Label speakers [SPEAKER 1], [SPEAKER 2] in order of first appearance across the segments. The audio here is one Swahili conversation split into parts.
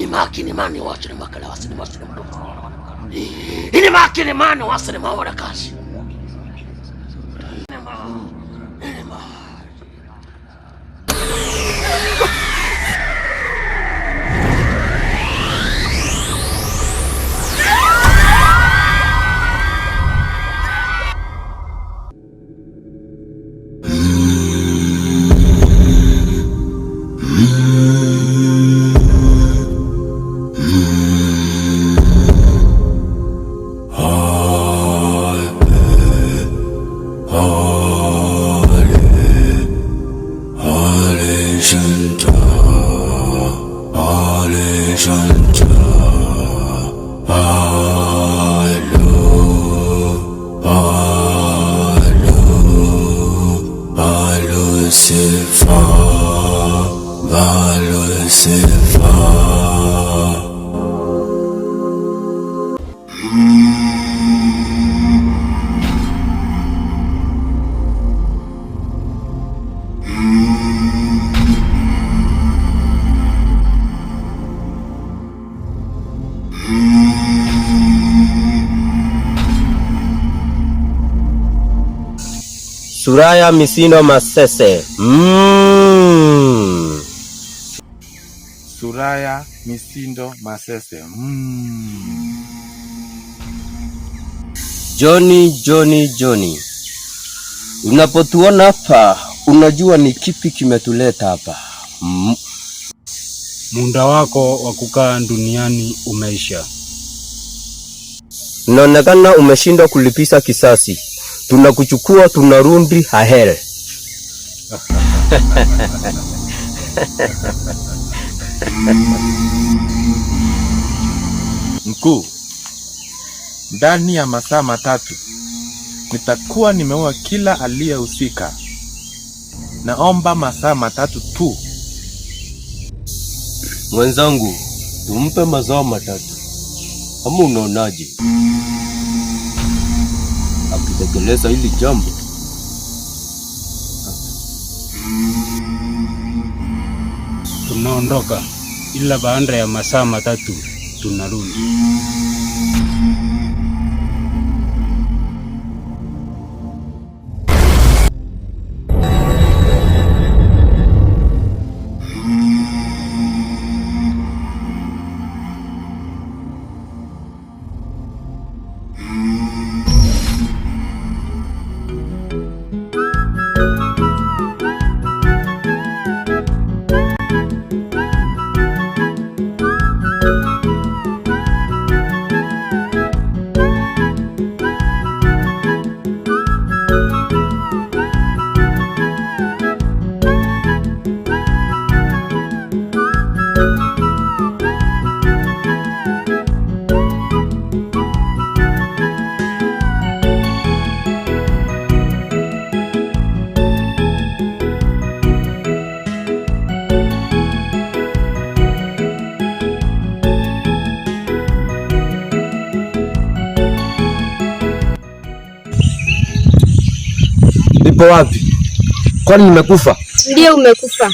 [SPEAKER 1] makini mani wacu ni makala wasini wacu ni mdogo. Ini makini mani wasini mawara kashi.
[SPEAKER 2] Suraya Misindo Masese.
[SPEAKER 3] Suraya Misindo Masese.
[SPEAKER 2] Johnny. Unapotuona hapa, unajua ni kipi kimetuleta hapa?
[SPEAKER 4] Muda wako wa kukaa duniani umeisha.
[SPEAKER 2] Unaonekana umeshindwa kulipiza kisasi. Tunakuchukua, tunarundi Ahel.
[SPEAKER 3] Mkuu, ndani ya masaa matatu nitakuwa nimeua kila aliyehusika. Naomba masaa matatu tu.
[SPEAKER 2] Mwenzangu, tumpe masaa matatu. Ama unaonaje? Akitekeleza hili jambo,
[SPEAKER 4] tunaondoka, ila baada ya masaa matatu tunarudi.
[SPEAKER 2] Nipo wapi? Kwani nimekufa?
[SPEAKER 5] Ndio umekufa.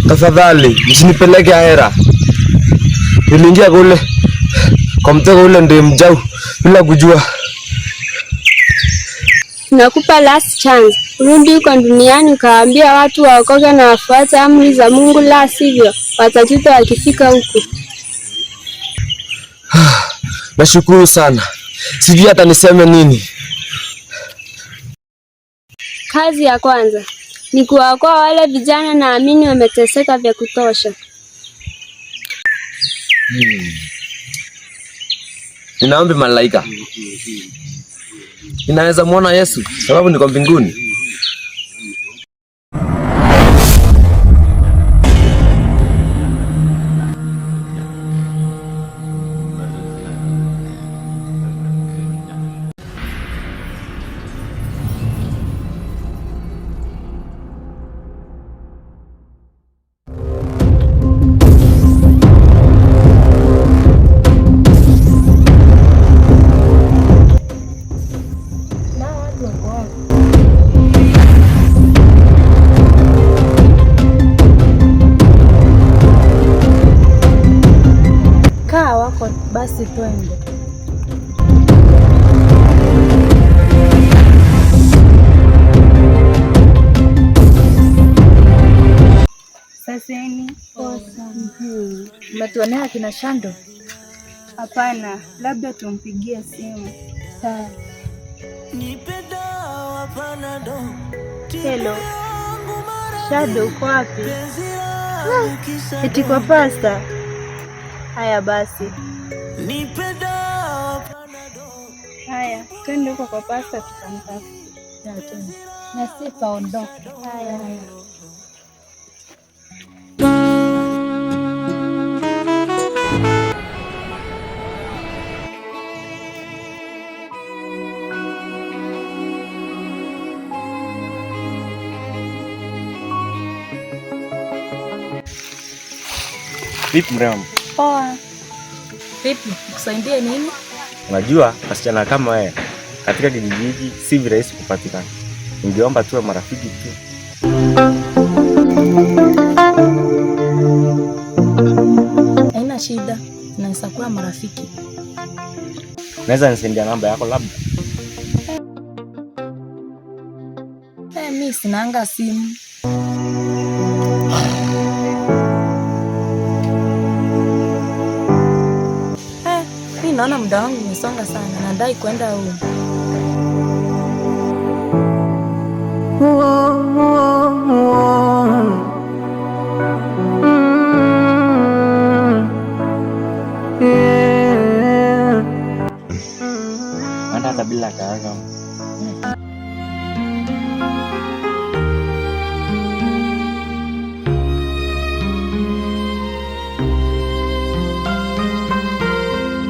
[SPEAKER 2] Tafadhali, usinipeleke ahera. Niliingia kule kwa mtego ule ndio mjau bila kujua.
[SPEAKER 5] Nakupa last chance. Rudi huko duniani kaambia watu waokoke na wafuate amri za Mungu, la sivyo watajuta wakifika huku.
[SPEAKER 2] Nashukuru sana. Sijui hata niseme nini.
[SPEAKER 5] Kazi ya kwanza ni kuwaokoa wale vijana, naamini wameteseka vya kutosha.
[SPEAKER 2] Ninaomba malaika. Ninaweza muona Yesu sababu niko mbinguni.
[SPEAKER 6] Basi twende. Saseni. Umetuonea kina Shando?
[SPEAKER 5] Hapana, labda tumpigie simu.
[SPEAKER 6] Sawa.
[SPEAKER 5] Hello. Shado, uko wapi?
[SPEAKER 6] Eti kwa pasta.
[SPEAKER 5] Haya basi. Haya, twende huko kwa pasta tukamtafuta.
[SPEAKER 6] Na si kaondoke.
[SPEAKER 5] Haya.
[SPEAKER 7] Vipi mrembo?
[SPEAKER 5] Poa.
[SPEAKER 6] Vipi? Nikusaidie nini?
[SPEAKER 7] Unajua wasichana kama wewe katika kijiji hiki si virahisi kupatikana. Ningeomba tuwe marafiki tu.
[SPEAKER 6] Haina shida. Tunaweza kuwa marafiki.
[SPEAKER 7] Naweza nisendia namba yako labda?
[SPEAKER 6] Mimi sinaanga simu. Mimi naona muda wangu umesonga sana. Nadai kwenda huko.
[SPEAKER 7] Hata bila kaaga.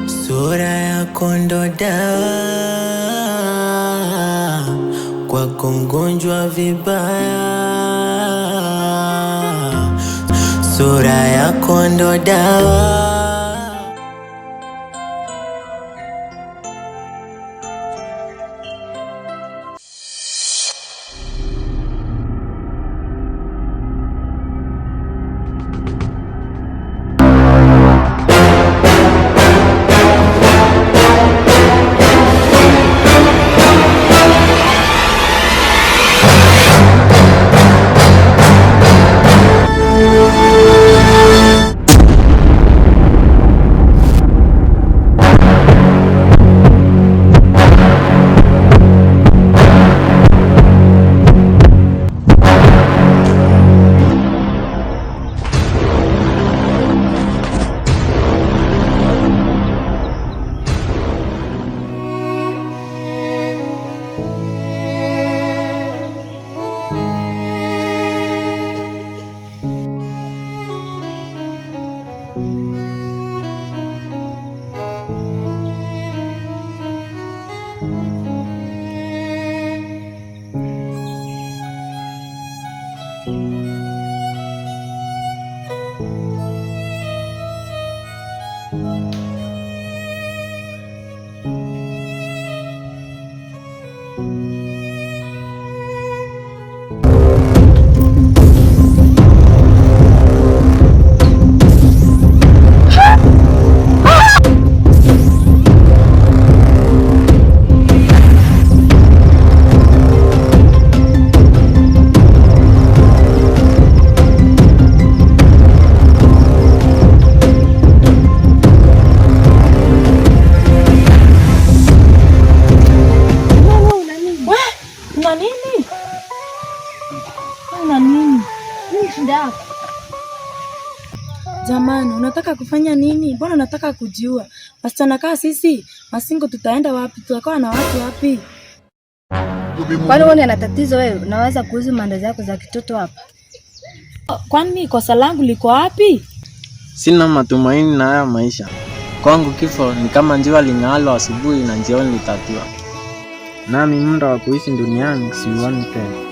[SPEAKER 8] Sura yako ndo dawa kwako mgonjwa vibaya. Sura yako ndo dawa.
[SPEAKER 6] Jamani, unataka kufanya nini? Mbona unataka kujiua? Wasichana kaa sisi, masingo tutaenda wapi? Tutakuwa na watu wapi?
[SPEAKER 5] Kwani wewe una tatizo wewe? Unaweza kuuza mandazi yako za kitoto hapa?
[SPEAKER 6] Kwani kosa langu liko wapi?
[SPEAKER 9] Sina matumaini na haya maisha. Kwangu kifo ni kama jua ling'alo asubuhi na jioni litatua. Nami muda wa kuishi duniani siuoni tena.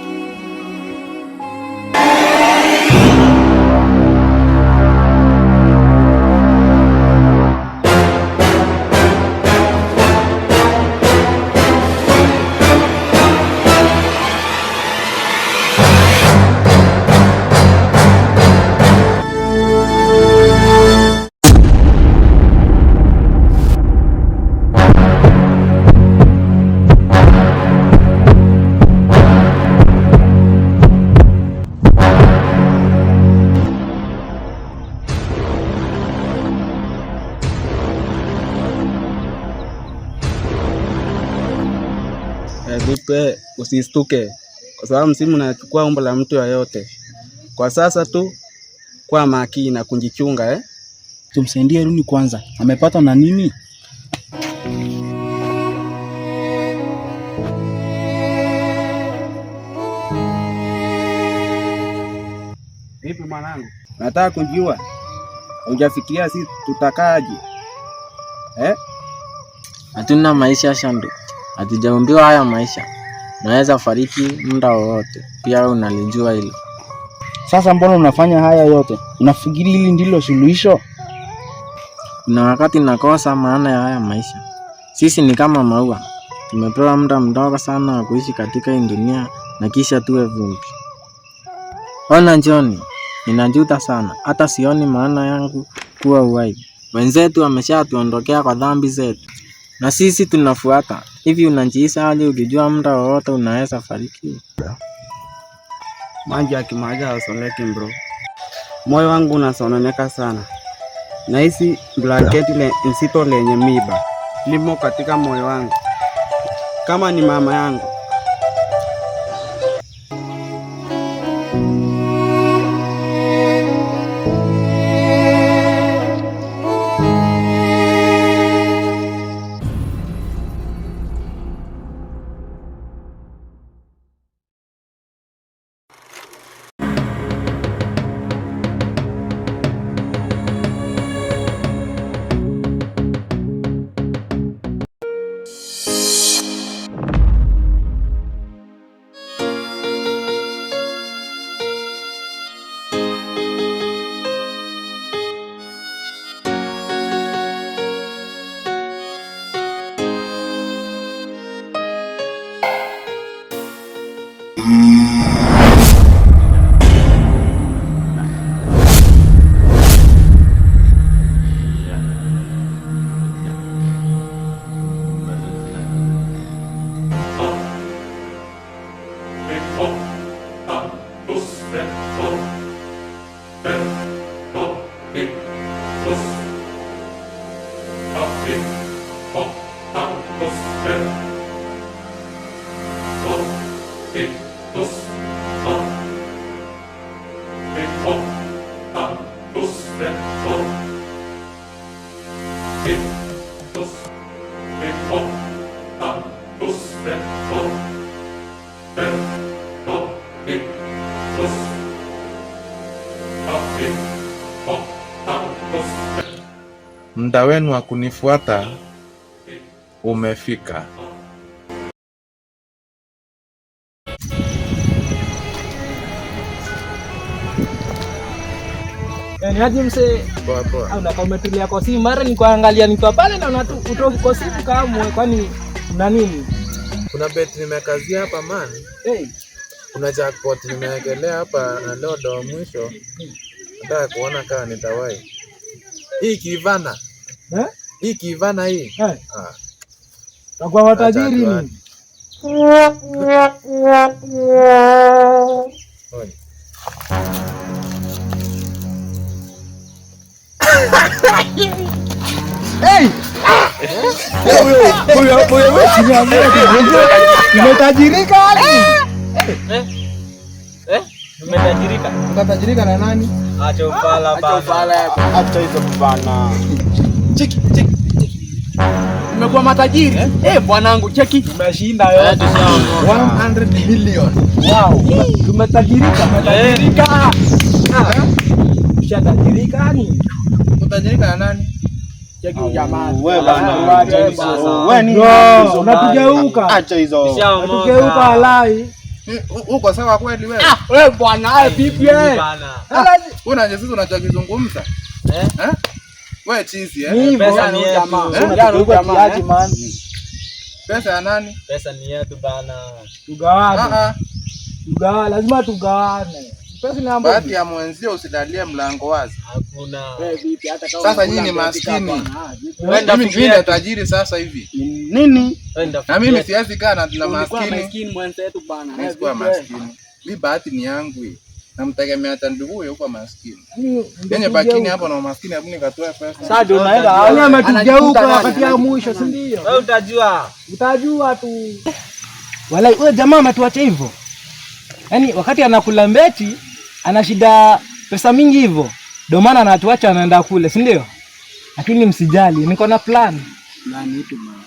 [SPEAKER 10] Vipe, usistuke kwa sababu msimu unachukua umbo la mtu yoyote. Kwa sasa tu kwa makini na kujichunga.
[SPEAKER 11] Tumsaidie Runi kwanza, amepata na nini?
[SPEAKER 10] Vipi mwanangu? Nataka kujua. Hujafikiria si tutakaje?
[SPEAKER 9] Hatuna maisha Shandu. Hatujaumbiwa haya maisha. Naweza fariki muda wowote. Pia unalijua hilo.
[SPEAKER 11] Sasa mbona unafanya haya yote? Unafikiri hili ndilo suluhisho?
[SPEAKER 9] Kuna wakati nakosa maana ya haya maisha. Sisi ni kama maua. Tumepewa muda mdogo sana wa kuishi katika hii dunia na kisha tuwe vumbi. Ona John, ninajuta sana. Hata sioni maana yangu kuwa uhai. Wenzetu wameshatuondokea kwa dhambi zetu. Na sisi tunafuata. Hivi unajihisi aje ukijua muda wowote unaweza fariki?
[SPEAKER 10] Maji akimaja asoleki bro. Moyo wangu unasononeka sana. Nahisi blanketi nzito lenye miba limo katika moyo wangu. Kama ni mama yangu.
[SPEAKER 3] Muda wenu wa kunifuata umefika.
[SPEAKER 12] Ni aje mse?
[SPEAKER 3] Poa poa.
[SPEAKER 12] Au na umetulia kwa simu mara nikuangalia niko pale na utoki kwa simu kama kwani una nini?
[SPEAKER 3] Kuna bet nimekazia hapa man. Kuna jackpot nimewekelea hapa na leo ndo mwisho. Nataka kuona kama nitawahi. Hii kivana. Hii kivana hii.
[SPEAKER 12] Takuwa watajiri nini?
[SPEAKER 11] Umetajirika wapi?
[SPEAKER 12] Umetajirika?
[SPEAKER 11] Umetajirika na nani?
[SPEAKER 12] Acha ufala bana.
[SPEAKER 11] Acha hizo bana.
[SPEAKER 12] Cheki. Umekuwa matajiri? Bwanangu cheki.
[SPEAKER 11] Umeshinda yote. 100 million.
[SPEAKER 12] Wow. Tumetajirika. Ushatajirika ni?
[SPEAKER 3] Utajirika na nani?
[SPEAKER 12] Cheki jamaa.
[SPEAKER 11] Wewe bana.
[SPEAKER 12] Wewe ni unatugeuka.
[SPEAKER 11] Acha hizo.
[SPEAKER 12] Unatugeuka halai.
[SPEAKER 3] Uko sawa kweli wewe?
[SPEAKER 12] Wewe bwana, vipi wewe?
[SPEAKER 3] Unaje sisi unachokizungumza? Wewe chizi
[SPEAKER 12] Pesa ni jamaa.
[SPEAKER 11] Jamaa man.
[SPEAKER 3] Pesa ya nani?
[SPEAKER 12] Pesa ni yetu bana. Tugawane. Tugawane, lazima tugawane. Pesa ni ambayo.
[SPEAKER 3] Bahati ya mwenzio usidalie mlango wazi.
[SPEAKER 12] Hakuna.
[SPEAKER 3] Wewe vipi hata kama sasa nyinyi maskini. Mimi ndio tajiri sasa hivi.
[SPEAKER 11] Nini?
[SPEAKER 3] Na mimi siwezi kaa na maskini.
[SPEAKER 12] Maskini mwenzetu bana.
[SPEAKER 3] Mimi sikuwa maskini. Mimi bahati ni yangu hii. Namtegemea hata ndugu huyo kwa maskini. Yenye bakini hapo na maskini hapo nikatoa pesa.
[SPEAKER 12] Sasa ndio naenda. Yeye ametugeuka wakati ya mwisho, si ndio? Wewe utajua. Utajua tu. Walai huyo jamaa ametuacha hivyo. Yaani wakati anakula mbeti ana shida pesa mingi hivyo. Ndio maana anatuacha anaenda kule, si ndio? Lakini msijali, niko na plan. Plan yetu bwana.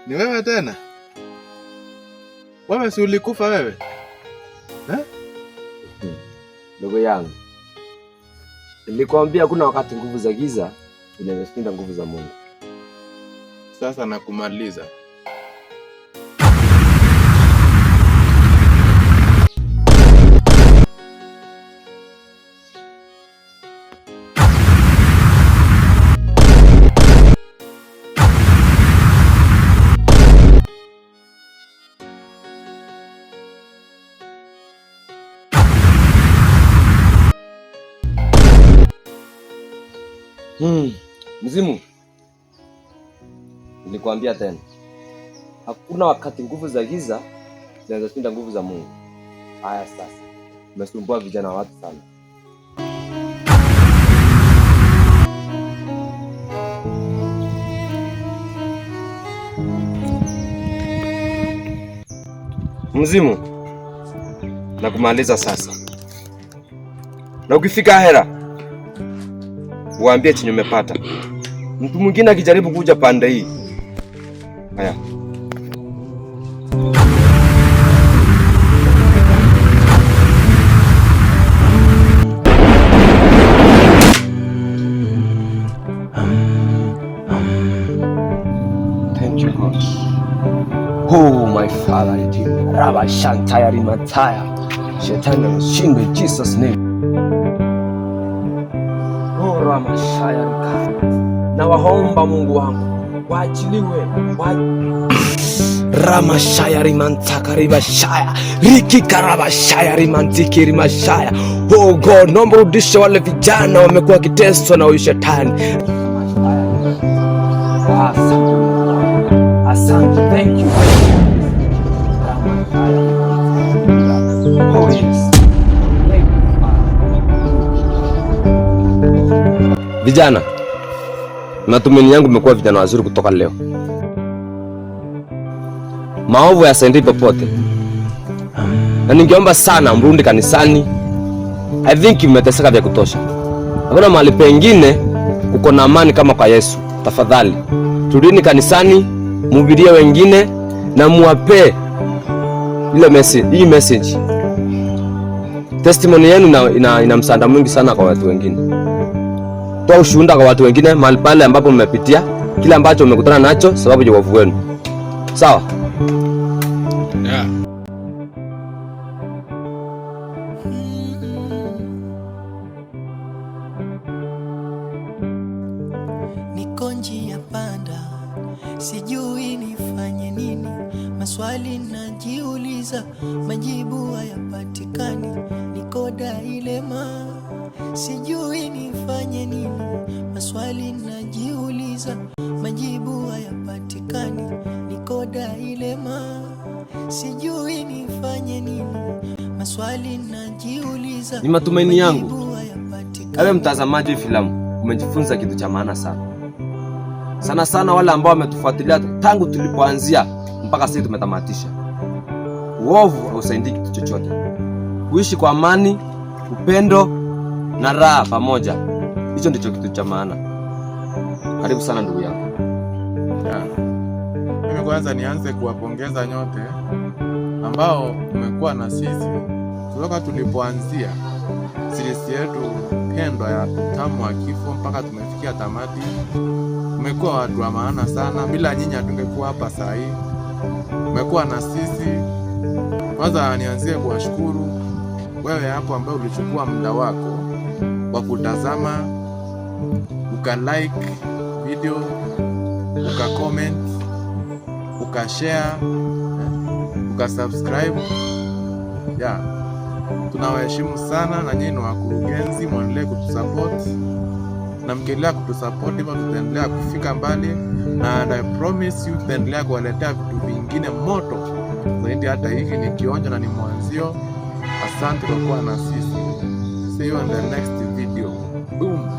[SPEAKER 3] Ni wewe tena? Wewe si ulikufa wewe?
[SPEAKER 2] Ndugu yangu, nilikwambia kuna wakati nguvu za giza zinashinda nguvu za Mungu.
[SPEAKER 3] Sasa nakumaliza.
[SPEAKER 2] Mzimu, nilikwambia tena, hakuna wakati nguvu za giza zinashinda nguvu za Mungu. Haya sasa, umesumbua vijana watu sana. Mzimu, nakumaliza sasa. Na ukifika hera, waambie chenye umepata. Mtu mwingine akijaribu kuja pande hii. Haya. Thank you God. Oh my Father, Rabba Shantaya Rimataya. Shetani ameshindwa in Jesus name. Oh Ramashaya Rika. Na waomba Mungu wangu waachiliwe. Ramashaya Rimantaka Ribashaya Riki Karabashaya Rimantiki Rimashaya. Oh God, naomba rudisha wale vijana wamekuwa wakiteswa na shetani. Asante, thank you. Oh yes. Vijana, matumaini yangu mmekuwa vijana wazuri kutoka leo. Maovu yasendi popote. Na ningeomba sana mrudi kanisani. I think mmeteseka vya kutosha. Hakuna mahali pengine kuko na amani kama kwa Yesu. Tafadhali, turudini kanisani, mhubirie wengine na muwape ile message, hii message. Testimony yenu ina msaada mwingi sana kwa watu wengine. Toa ushuhuda kwa watu wengine mahali pale ambapo mmepitia, kile ambacho mmekutana nacho sababu ya wokovu wenu. Sawa?
[SPEAKER 3] Yeah.
[SPEAKER 8] Niko njia panda, sijui nifanye nini. Maswali najiuliza, majibu hayapatikani. Niko dilema, sijui nifanye nini. Maswali najiuliza, majibu hayapatikani. Niko dilema, sijui nifanye nini. maswali najiuliza.
[SPEAKER 2] Ni matumaini yangu ewe mtazamaji wa filamu umejifunza kitu cha maana sana. Sana sana wale ambao wametufuatilia tangu tulipoanzia mpaka sasa tumetamatisha. Uovu hausaidii kitu chochote. Kuishi kwa amani, upendo na raha pamoja, hicho ndicho kitu cha maana. Karibu sana ndugu yangu.
[SPEAKER 3] Mimi kwanza nianze kuwapongeza nyote ambao mmekuwa na sisi kutoka tulipoanzia series yetu pendwa ya Utamu wa Kifo mpaka tumefikia tamati. Mmekuwa watu wa maana sana, bila nyinyi hatungekuwa hapa saa hii. Mmekuwa na sisi. Kwanza nianzie kuwashukuru wewe hapo ambao ulichukua muda wako wa kutazama, uka-like video, uka-comment, uka-share, uka-subscribe. Tunawaheshimu sana na nyinyi ni wakurugenzi, muendelee kutusupport. Na mkiendelea kutusupport hivyo tutaendelea kufika mbali, na I promise you tutaendelea kuwaletea vitu vingine moto zaidi. Hata hiki ni kionjo na ni mwanzio. Asante kwa kuwa na sisi. See you in the next video. Boom.